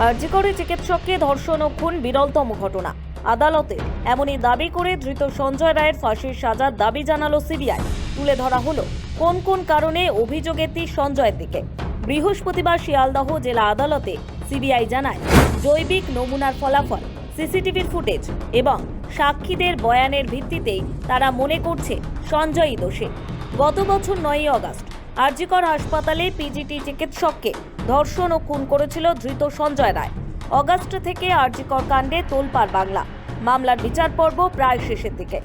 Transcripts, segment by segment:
আরজিকরে চিকিৎসককে ধর্ষণ ও খুন বিরলতম ঘটনা। আদালতে এমনই দাবি করে ধৃত সঞ্জয় রায়ের ফাঁসির সাজার দাবি জানালো সিবিআই। তুলে ধরা হলো কোন কোন কারণে অভিযোগ এটি সঞ্জয়ের দিকে। বৃহস্পতিবার শিয়ালদহ জেলা আদালতে সিবিআই জানায়, জৈবিক নমুনার ফলাফল, সিসিটিভির ফুটেজ এবং সাক্ষীদের বয়ানের ভিত্তিতেই তারা মনে করছে সঞ্জয়ই দোষী। গত বছর 9ই আগস্ট আরজিকর হাসপাতালে পিজিটি চিকিৎসককে ধর্ষণ ও খুন করেছিল ধৃত সঞ্জয় রায়। অগাস্ট থেকে আরজিকর কাণ্ডে তোলপাড় বাংলা। মামলার বিচার পর্ব প্রায় শেষের দিকে।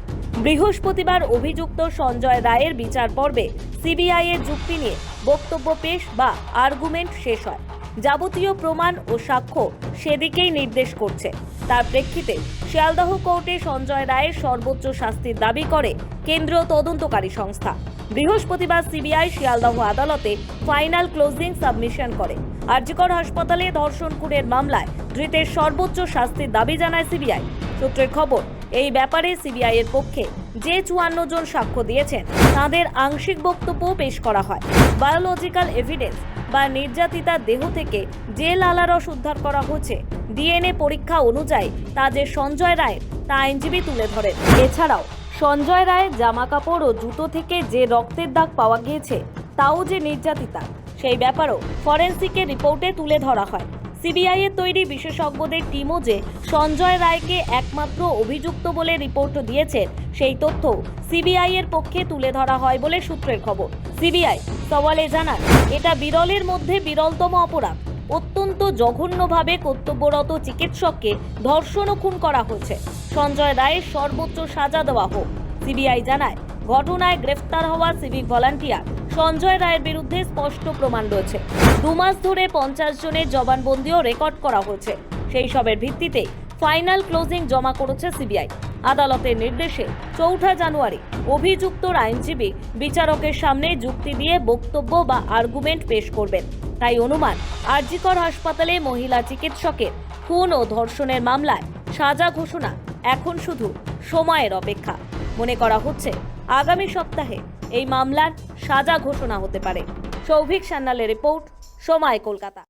বৃহস্পতিবার অভিযুক্ত সঞ্জয় রায়ের বিচার পর্বে সিবিআই এর যুক্তি নিয়ে বক্তব্য পেশ বা আর্গুমেন্ট শেষ হয়। যাবতীয় প্রমাণ ও সাক্ষ্য সেদিকেই নির্দেশ করছে। তার প্রেক্ষিতে শিয়ালদহ কোর্টে সঞ্জয় রায়ের সর্বোচ্চ শাস্তির দাবি করে কেন্দ্রীয় তদন্তকারী সংস্থা। বৃহস্পতিবার সিবিআই শিয়ালদহ আদালতে ফাইনাল ক্লোজিং সাবমিশন করে। আরজিকর হাসপাতালে ধর্ষণ খুনের মামলায় ধৃতের সর্বোচ্চ শাস্তির দাবি জানায় সিবিআই। সূত্রের খবর, এই ব্যাপারে সিবিআই এর পক্ষে যে 54 জন সাক্ষ্য দিয়েছেন তাদের আংশিক বক্তব্য পেশ করা হয়। বায়োলজিক্যাল এভিডেন্স বা নির্যাতিতার দেহ থেকে যে লালারস উদ্ধার করা হয়েছে ডিএনএ পরীক্ষা অনুযায়ী তা যে সঞ্জয় রায়ের তা আইনজীবী তুলে ধরেন। এছাড়াও সঞ্জয় রায়ের জামাকাপড় ও জুতো থেকে যে রক্তের দাগ পাওয়া গিয়েছে তাও যে নির্যাতিতার, সেই ব্যাপারও ফরেনসিকের রিপোর্টে তুলে ধরা হয়। সিবিআই এর তৈরি বিশেষজ্ঞদের টিমও যে সঞ্জয় রায়কে একমাত্র অভিযুক্ত বলে রিপোর্ট দিয়েছেন সেই তথ্য সিবিআই এর পক্ষে তুলে ধরা হয় বলে সূত্রের খবর। সিবিআই সওয়ালে জানান, এটা বিরলের মধ্যে বিরলতম অপরাধ। অত্যন্ত জঘন্যভাবে কর্তব্যরত চিকিৎসককে ধর্ষণ ও খুন করা হয়েছে। সঞ্জয় রায়ের সর্বোচ্চ সাজা দেওয়া হোক। সিবিআই জানায়, ঘটনায় গ্রেফতার হওয়া সিভিক ভলান্টিয়ার সঞ্জয় রায়ের বিরুদ্ধে স্পষ্ট প্রমাণ রয়েছে। 2 মাস ধরে 50 জনের জবানবন্দিও রেকর্ড করা হয়েছে। সেই সবের ভিত্তিতে ফাইনাল ক্লোজিং জমা করেছে সিবিআই। আদালতের নির্দেশে 4 জানুয়ারি অভিযুক্তর আইনজীবী বিচারকের সামনে যুক্তি দিয়ে বক্তব্য বা আর্গুমেন্ট পেশ করবেন। তাই অনুমান, আরজিকর হাসপাতালে মহিলা চিকিৎসকের খুন ও ধর্ষণের মামলায় সাজা ঘোষণা এখন শুধু সময়ের অপেক্ষা। মনে করা হচ্ছে আগামী সপ্তাহে এই মামলার সাজা ঘোষণা হতে পারে। সৌভিক সান্যালের রিপোর্ট, সময়, কলকাতা।